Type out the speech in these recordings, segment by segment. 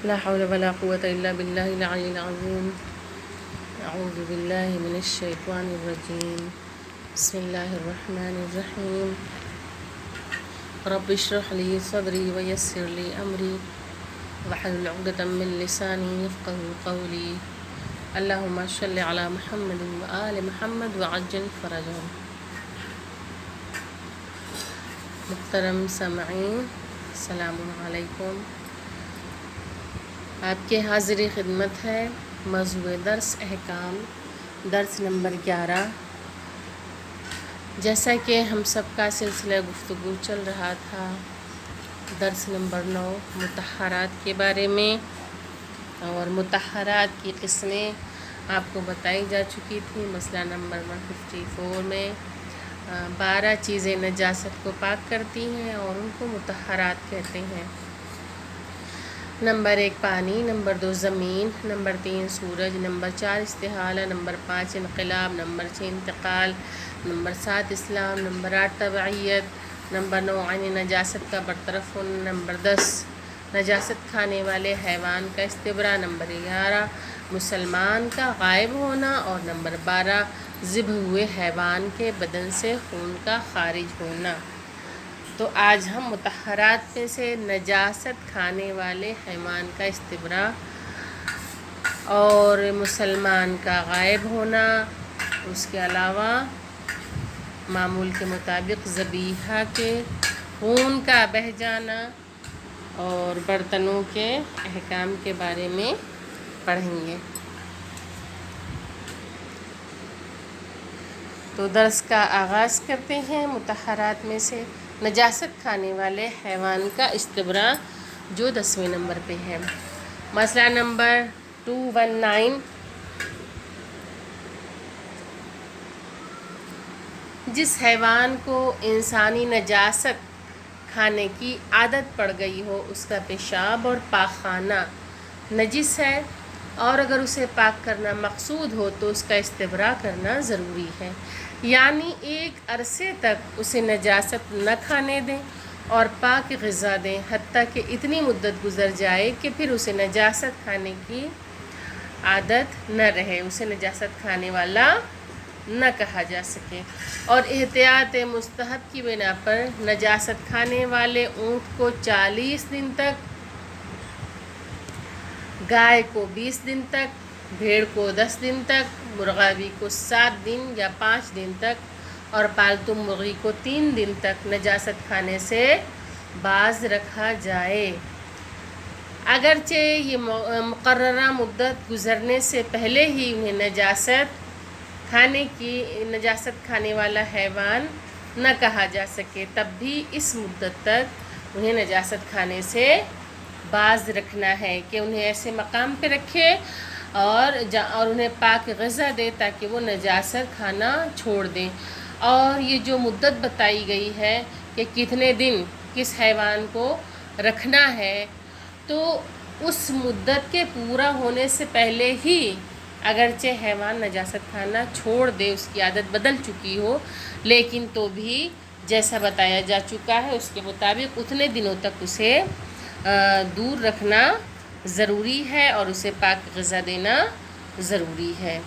لا حول ولا قوة إلا بالله العلي العظيم. أعوذ بالله من الشيطان الرجيم. بسم الله الرحمن الرحيم. رب اشرح لي صدري ويسر لي أمري واحلل عقدة من لساني يفقهوا قولي. اللهم صل على محمد وآل محمد وعجل فرجهم. محترم سامعین، السلام علیکم. آپ کے حاضر خدمت ہے موضوع درس احکام، درس نمبر 11. جیسا کہ ہم سب کا سلسلہ گفتگو چل رہا تھا، درس نمبر 9 مطہرات کے بارے میں، اور مطہرات کی قسمیں آپ کو بتائی جا چکی تھیں. مسئلہ نمبر 154 میں 12 چیزیں نجاست کو پاک کرتی ہیں اور ان کو مطہرات کہتے ہیں. نمبر 1 پانی، نمبر 2 زمین، نمبر 3 سورج، نمبر 4 استحالہ، نمبر 5 انقلاب، نمبر 6 انتقال، نمبر 7 اسلام، نمبر 8 تبعیت، نمبر 9 عین نجاست کا برطرف ہونا، نمبر 10 نجاست کھانے والے حیوان کا استبراء، نمبر 11 مسلمان کا غائب ہونا، اور نمبر 12 ذبح ہوئے حیوان کے بدن سے خون کا خارج ہونا. تو آج ہم مطہرات میں سے نجاست کھانے والے حیوان کا استبراء اور مسلمان کا غائب ہونا، اس کے علاوہ معمول کے مطابق ذبیحہ کے خون کا بہہ جانا اور برتنوں کے احکام کے بارے میں پڑھیں گے. تو درس کا آغاز کرتے ہیں. مطہرات میں سے نجاست کھانے والے حیوان کا استبراء، جو 10ویں نمبر پہ ہے. مسئلہ نمبر 219. جس حیوان کو انسانی نجاست کھانے کی عادت پڑ گئی ہو، اس کا پیشاب اور پاخانہ نجس ہے، اور اگر اسے پاک کرنا مقصود ہو تو اس کا استبراء کرنا ضروری ہے. یعنی ایک عرصے تک اسے نجاست نہ کھانے دیں اور پاک غذا دیں، حتیٰ کہ اتنی مدت گزر جائے کہ پھر اسے نجاست کھانے کی عادت نہ رہے، اسے نجاست کھانے والا نہ کہا جا سکے. اور احتیاط مستحب کی بنا پر نجاست کھانے والے اونٹ کو 40 دن تک، گائے کو 20 دن تک، بھیڑ کو 10 دن تک، مرغابی کو 7 دن یا 5 دن تک، اور پالتو مرغی کو 3 دن تک نجاست کھانے سے باز رکھا جائے. اگرچہ یہ مقررہ مدت گزرنے سے پہلے ہی انہیں نجاست کھانے والا حیوان نہ کہا جا سکے، تب بھی اس مدت تک انہیں نجاست کھانے سے باز رکھنا ہے کہ انہیں ایسے مقام پہ رکھے اور انہیں پاک غذا دے تاکہ وہ نجاست کھانا چھوڑ دیں. اور یہ جو مدت بتائی گئی ہے کہ کتنے دن کس حیوان کو رکھنا ہے، تو اس مدت کے پورا ہونے سے پہلے ہی اگرچہ حیوان نجاست کھانا چھوڑ دے، اس کی عادت بدل چکی ہو، لیکن تو بھی جیسا بتایا جا چکا ہے اس کے مطابق اتنے دنوں تک اسے دور رکھنا ضروری ہے اور اسے پاک غذا دینا ضروری ہے.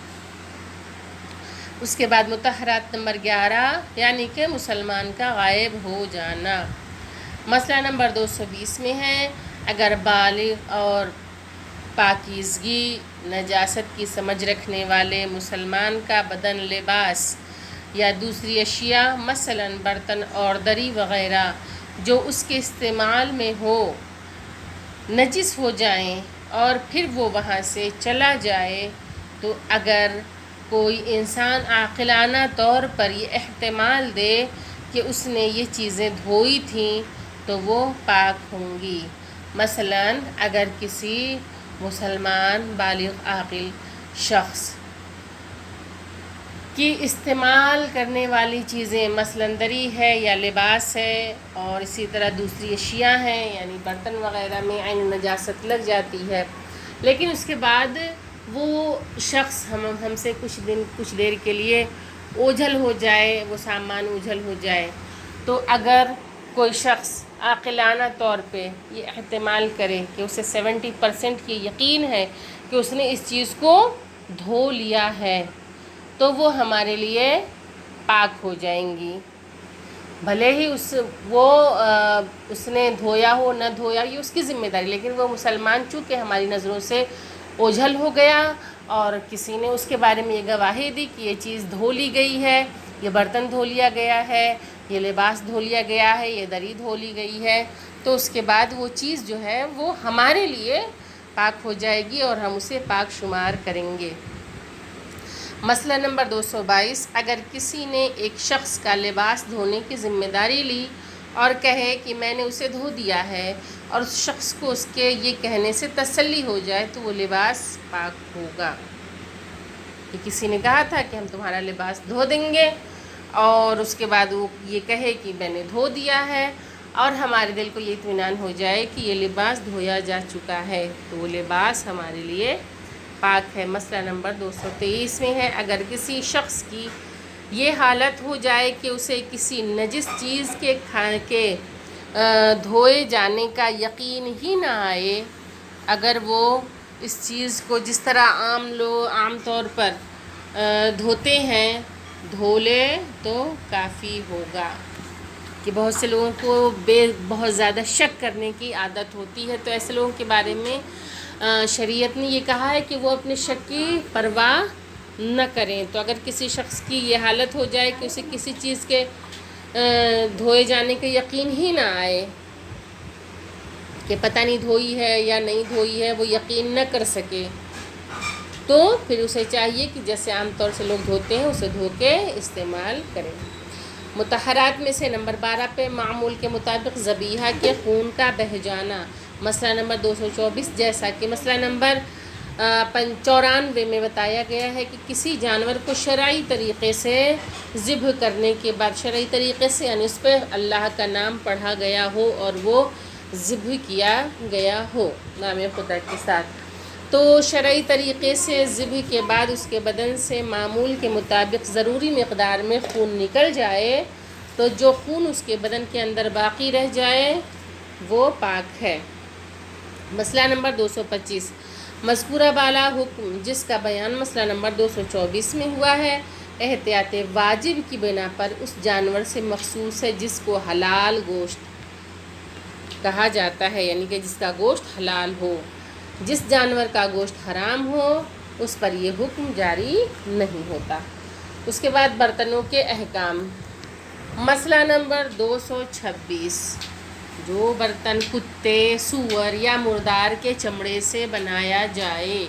اس کے بعد مطہرات نمبر 11 یعنی کہ مسلمان کا غائب ہو جانا. مسئلہ نمبر 220 میں ہے. اگر بالغ اور پاکیزگی نجاست کی سمجھ رکھنے والے مسلمان کا بدن، لباس یا دوسری اشیاء مثلا برتن اور دری وغیرہ جو اس کے استعمال میں ہو نجس ہو جائیں اور پھر وہ وہاں سے چلا جائے، تو اگر کوئی انسان عاقلانہ طور پر یہ احتمال دے کہ اس نے یہ چیزیں دھوئی تھیں تو وہ پاک ہوں گی. مثلا اگر کسی مسلمان بالغ عاقل شخص کی استعمال کرنے والی چیزیں مثلا دری ہے یا لباس ہے اور اسی طرح دوسری اشیاء ہیں، یعنی برتن وغیرہ میں عین نجاست لگ جاتی ہے، لیکن اس کے بعد وہ شخص ہم سے کچھ دیر کے لیے اوجھل ہو جائے، وہ سامان اوجھل ہو جائے، تو اگر کوئی شخص عاقلانہ طور پہ یہ احتمال کرے کہ اسے 70% کی یقین ہے کہ اس نے اس چیز کو دھو لیا ہے تو وہ ہمارے لیے پاک ہو جائیں گی، بھلے ہی اس نے دھویا ہو نہ دھویا، یہ اس کی ذمہ داری، لیکن وہ مسلمان چونکہ ہماری نظروں سے اوجھل ہو گیا اور کسی نے اس کے بارے میں یہ گواہی دی کہ یہ چیز دھو لی گئی ہے، یہ برتن دھو لیا گیا ہے، یہ لباس دھو لیا گیا ہے، یہ دری دھو لی گئی ہے، تو اس کے بعد وہ چیز جو ہے وہ ہمارے لیے پاک ہو جائے گی اور ہم اسے پاک شمار کریں گے۔ مسئلہ نمبر 222، اگر کسی نے ایک شخص کا لباس دھونے کی ذمہ داری لی اور کہے کہ میں نے اسے دھو دیا ہے اور اس شخص کو اس کے یہ کہنے سے تسلی ہو جائے تو وہ لباس پاک ہوگا۔ کہ کسی نے کہا تھا کہ ہم تمہارا لباس دھو دیں گے اور اس کے بعد وہ یہ کہے کہ میں نے دھو دیا ہے اور ہمارے دل کو یہ اطمینان ہو جائے کہ یہ لباس دھویا جا چکا ہے تو وہ لباس ہمارے لیے پاک ہے۔ مسئلہ نمبر 223 میں ہے، اگر کسی شخص کی یہ حالت ہو جائے کہ اسے کسی نجس چیز کے دھوئے جانے کا یقین ہی نہ آئے، اگر وہ اس چیز کو جس طرح عام طور پر دھوتے ہیں دھو لے تو کافی ہوگا، کہ بہت سے لوگوں کو بہت زیادہ شک کرنے کی عادت ہوتی ہے، تو ایسے لوگوں کے بارے میں شریعت نے یہ کہا ہے کہ وہ اپنے شک کی پرواہ نہ کریں۔ تو اگر کسی شخص کی یہ حالت ہو جائے کہ اسے کسی چیز کے دھوئے جانے کا یقین ہی نہ آئے کہ پتہ نہیں دھوئی ہے یا نہیں دھوئی ہے، وہ یقین نہ کر سکے، تو پھر اسے چاہیے کہ جیسے عام طور سے لوگ دھوتے ہیں اسے دھو کے استعمال کریں۔ مطہرات میں سے نمبر 12 پہ معمول کے مطابق ذبیحہ کے خون کا بہہ جانا، مسئلہ نمبر 224، جیسا کہ مسئلہ نمبر 94 میں بتایا گیا ہے کہ کسی جانور کو شرعی طریقے سے ذبح کرنے کے بعد، شرعی طریقے سے یعنی اس پہ اللہ کا نام پڑھا گیا ہو اور وہ ذبح کیا گیا ہو نام خدا کے ساتھ، تو شرعی طریقے سے ذبح کے بعد اس کے بدن سے معمول کے مطابق ضروری مقدار میں خون نکل جائے تو جو خون اس کے بدن کے اندر باقی رہ جائے وہ پاک ہے۔ مسئلہ نمبر 225، مذکورہ بالا حکم جس کا بیان مسئلہ نمبر 224 میں ہوا ہے، احتیاط واجب کی بنا پر اس جانور سے مخصوص ہے جس کو حلال گوشت کہا جاتا ہے، یعنی کہ جس کا گوشت حلال ہو۔ جس جانور کا گوشت حرام ہو اس پر یہ حکم جاری نہیں ہوتا۔ اس کے بعد برتنوں کے احکام، مسئلہ نمبر 226، جو برتن کتے، سور یا مردار کے چمڑے سے بنایا جائے،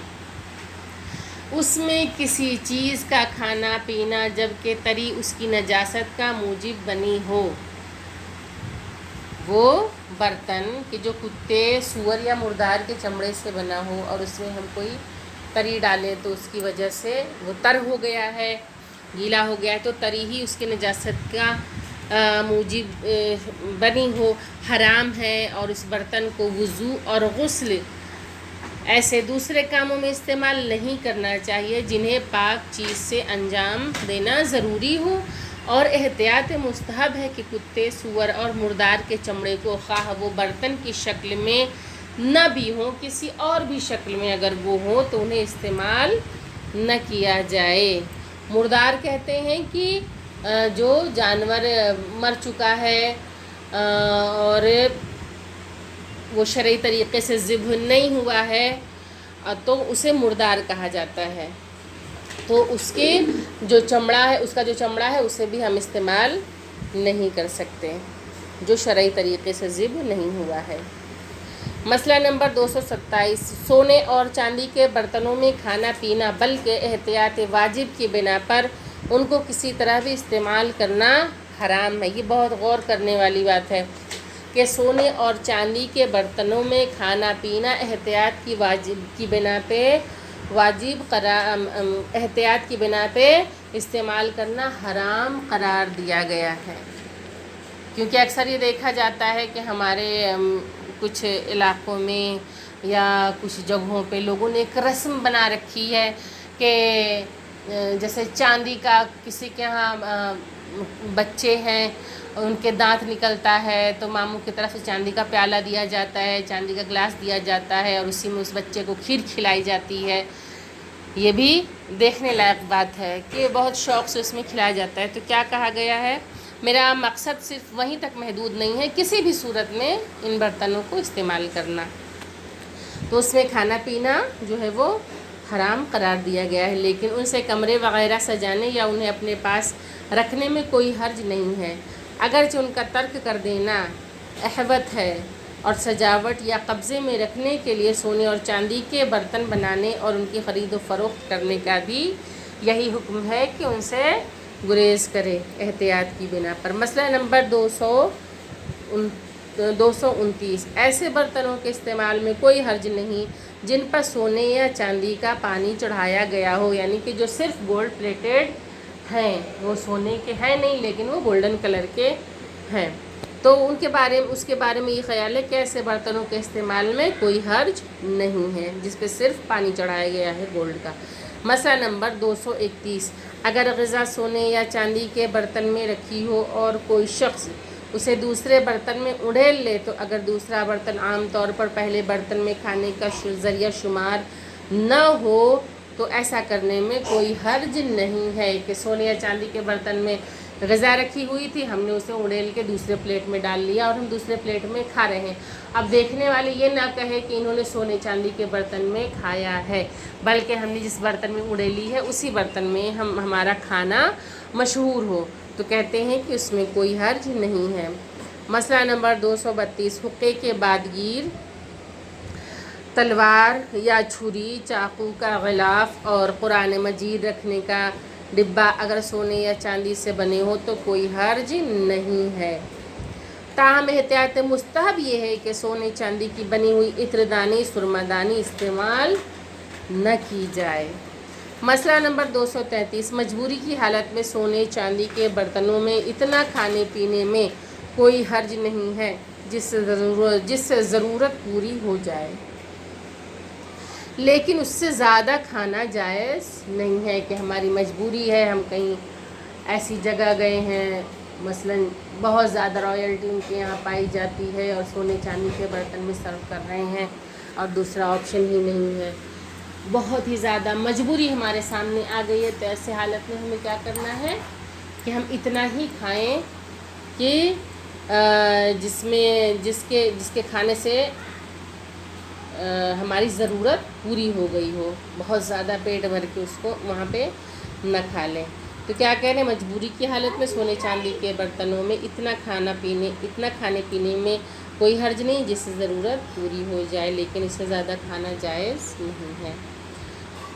اس میں کسی چیز کا کھانا پینا جبکہ تری اس کی نجاست کا موجب بنی ہو، وہ برتن کہ جو کتے، سور یا مردار کے چمڑے سے بنا ہو اور اس میں ہم کوئی تری ڈالیں تو اس کی وجہ سے وہ تر ہو گیا ہے، گیلا ہو گیا ہے، تو تری ہی اس کے نجاست کا موجب بنی ہو، حرام ہے، اور اس برتن کو وضو اور غسل ایسے دوسرے کاموں میں استعمال نہیں کرنا چاہیے جنہیں پاک چیز سے انجام دینا ضروری ہو، اور احتیاط مستحب ہے کہ کتے، سور اور مردار کے چمڑے کو خواہ وہ برتن کی شکل میں نہ بھی ہوں، کسی اور بھی شکل میں اگر وہ ہوں تو انہیں استعمال نہ کیا جائے۔ مردار کہتے ہیں کہ جو جانور مر چکا ہے اور وہ شرعی طریقے سے ذبح نہیں ہوا ہے تو اسے مردار کہا جاتا ہے، تو اس کے جو چمڑا ہے، اس کا جو چمڑا ہے اسے بھی ہم استعمال نہیں کر سکتے جو شرعی طریقے سے ذبح نہیں ہوا ہے۔ مسئلہ نمبر 227، سونے اور چاندی کے برتنوں میں کھانا پینا بلکہ احتیاط واجب کی بنا پر ان کو کسی طرح بھی استعمال کرنا حرام ہے۔ یہ بہت غور کرنے والی بات ہے کہ سونے اور چاندی کے برتنوں میں کھانا پینا احتیاط کی بنا پہ احتیاط کی بنا پہ استعمال کرنا حرام قرار دیا گیا ہے، کیونکہ اکثر یہ دیکھا جاتا ہے کہ ہمارے کچھ علاقوں میں یا کچھ جگہوں پہ لوگوں نے ایک رسم بنا رکھی ہے کہ جیسے چاندی کا کسی کے ہاں بچے ہیں ان کے دانت نکلتا ہے تو ماموں کی طرف سے چاندی کا پیالہ دیا جاتا ہے، چاندی کا گلاس دیا جاتا ہے، اور اسی میں اس بچے کو کھیر کھلائی جاتی ہے۔ یہ بھی دیکھنے لائق بات ہے کہ بہت شوق سے اس میں کھلایا جاتا ہے۔ تو کیا کہا گیا ہے، میرا مقصد صرف وہیں تک محدود نہیں ہے، کسی بھی صورت میں ان برتنوں کو استعمال کرنا، تو اس میں کھانا پینا جو ہے وہ حرام قرار دیا گیا ہے، لیکن ان سے کمرے وغیرہ سجانے یا انہیں اپنے پاس رکھنے میں کوئی حرج نہیں ہے، اگرچہ ان کا ترک کر دینا احوط ہے، اور سجاوٹ یا قبضے میں رکھنے کے لیے سونے اور چاندی کے برتن بنانے اور ان کی خرید و فروخت کرنے کا بھی یہی حکم ہے کہ ان سے گریز کرے احتیاط کی بنا پر۔ مسئلہ نمبر 229، ایسے برتنوں کے استعمال میں کوئی حرج نہیں جن پر سونے یا چاندی کا پانی چڑھایا گیا ہو، یعنی کہ جو صرف گولڈ پلیٹڈ ہیں، وہ سونے کے ہیں نہیں لیکن وہ گولڈن کلر کے ہیں، تو اس کے بارے میں یہ خیال ہے کہ ایسے برتنوں کے استعمال میں کوئی حرج نہیں ہے جس پہ صرف پانی چڑھایا گیا ہے گولڈ کا۔ مسئلہ نمبر 231، اگر غذا سونے یا چاندی کے برتن میں رکھی ہو اور کوئی شخص اسے دوسرے برتن میں اڑیل لے، تو اگر دوسرا برتن عام طور پر پہلے برتن میں کھانے کا ذریعہ شمار نہ ہو تو ایسا کرنے میں کوئی حرج نہیں ہے کہ سونے یا چاندی کے برتن میں غذا رکھی ہوئی تھی، ہم نے اسے اڑیل کے دوسرے پلیٹ میں ڈال لیا اور ہم دوسرے پلیٹ میں کھا رہے ہیں۔ اب دیکھنے والے یہ نہ کہے کہ انہوں نے سونے چاندی کے برتن میں کھایا ہے، بلکہ ہم نے جس برتن میں اڑیلی ہے اسی برتن میں ہمارا کھانا مشہور ہو، تو کہتے ہیں کہ اس میں کوئی حرج نہیں ہے۔ مسئلہ نمبر 232، حقے کے بعد گیر، تلوار یا چھری، چاقو کا غلاف اور قرآن مجید رکھنے کا ڈبہ اگر سونے یا چاندی سے بنے ہو تو کوئی حرج نہیں ہے، تاہم احتیاط مستحب یہ ہے کہ سونے چاندی کی بنی ہوئی عطردانی سرمدانی استعمال نہ کی جائے۔ مسئلہ نمبر 233، مجبوری کی حالت میں سونے چاندی کے برتنوں میں اتنا کھانے پینے میں کوئی حرج نہیں ہے جس سے ضرورت پوری ہو جائے، لیکن اس سے زیادہ کھانا جائز نہیں ہے کہ ہماری مجبوری ہے، ہم کہیں ایسی جگہ گئے ہیں، مثلا بہت زیادہ رائلٹی ان کے یہاں پائی جاتی ہے اور سونے چاندی کے برتن میں سرو کر رہے ہیں اور دوسرا آپشن ہی نہیں ہے، بہت ہی زیادہ مجبوری ہمارے سامنے آ گئی ہے، تو ایسے حالت میں ہمیں کیا کرنا ہے کہ ہم اتنا ہی کھائیں کہ جس کے کھانے سے ہماری ضرورت پوری ہو گئی ہو، بہت زیادہ پیٹ بھر کے اس کو وہاں پہ نہ کھا لیں۔ تو کیا کہہ رہے ہیں، مجبوری کی حالت میں سونے چاندی کے برتنوں میں اتنا کھانے پینے میں کوئی حرج نہیں جس سے ضرورت پوری ہو جائے، لیکن اس سے زیادہ کھانا جائز نہیں ہے۔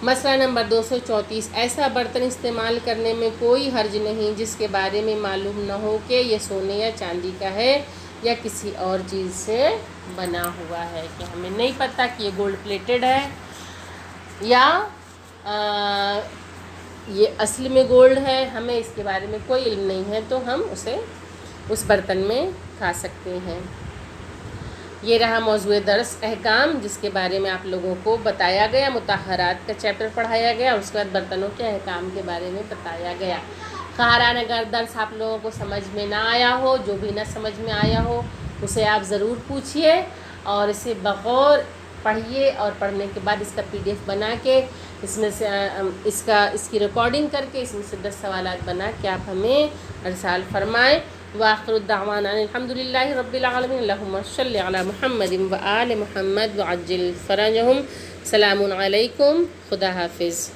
مسئلہ نمبر 234، ایسا برتن استعمال کرنے میں کوئی حرج نہیں جس کے بارے میں معلوم نہ ہو کہ یہ سونے یا چاندی کا ہے یا کسی اور چیز سے بنا ہوا ہے، کہ ہمیں نہیں پتہ کہ یہ گولڈ پلیٹڈ ہے یا یہ اصل میں گولڈ ہے، ہمیں اس کے بارے میں کوئی علم نہیں ہے، تو ہم اسے اس برتن میں کھا سکتے ہیں۔ یہ رہا موضوع درس احکام جس کے بارے میں آپ لوگوں کو بتایا گیا، مطہرات کا چیپٹر پڑھایا گیا، اس کے بعد برتنوں کے احکام کے بارے میں بتایا گیا۔ خواہران اگر درس آپ لوگوں کو سمجھ میں نہ آیا ہو، جو بھی نہ سمجھ میں آیا ہو اسے آپ ضرور پوچھیے اور اسے بغور پڑھیے، اور پڑھنے کے بعد اس کا PDF بنا کے اس میں سے اس کی ریکارڈنگ کر کے اس میں سے 10 سوالات بنا کے آپ ہمیں ارسال فرمائیں۔ وآخر الدعوانا الحمدللہ رب العالمین، اللہم صل علی محمد و آل محمد وعجل فرجہم۔ السلام علیکم، خدا حافظ۔